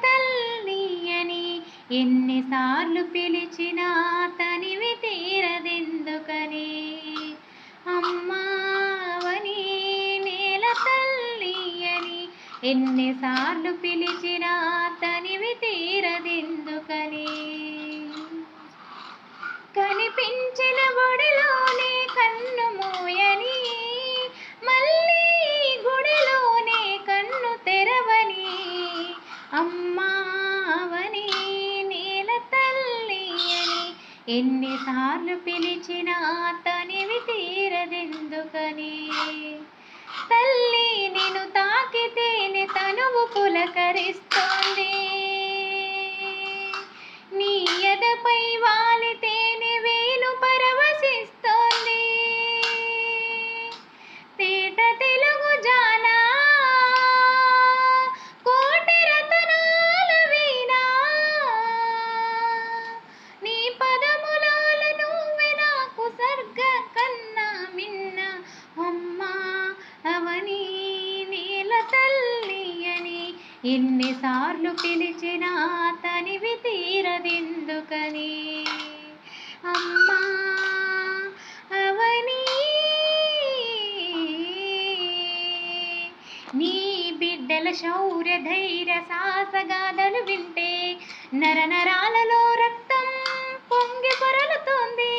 తల్లి అని ఎన్నిసార్లు పిలిచినా తనివి తీరదెందుకని. అమ్మా అవని నేల తల్లి అని ఎన్నిసార్లు పిలిచినా తనివి తీరదెందుకని. కనిపించిన గుడిలోనే కన్ను మూయని, మళ్ళీ గుడిలోనే కన్ను తెరవని. అమ్మా అవని నేల తల్లి అని ఎన్నిసార్లు పిలిచినా తనివి తీరదెందుకని. తల్లి నిన్ను తాకితేనే తనువు పులకరిస్తోంది, నీ ఎదపై వాలితేనే వేలు పరవశిస్తోంది. తేట తెలుగు జాన కోటి రతనాల వీణ, నీ పదములాల నువ్వే నాకు స్వర్గ కన్నా మిన్న. అమ్మా అవని నేల తల్లి అని ఎన్నిసార్లు పిలిచినా తనివి తీరదెందుకని. అమ్మా అవని నీ బిడ్డల శౌర్య ధైర్య సాహసగాథలు వింటే నరనరాలలో రక్తం పొంగి పొరలుతోంది.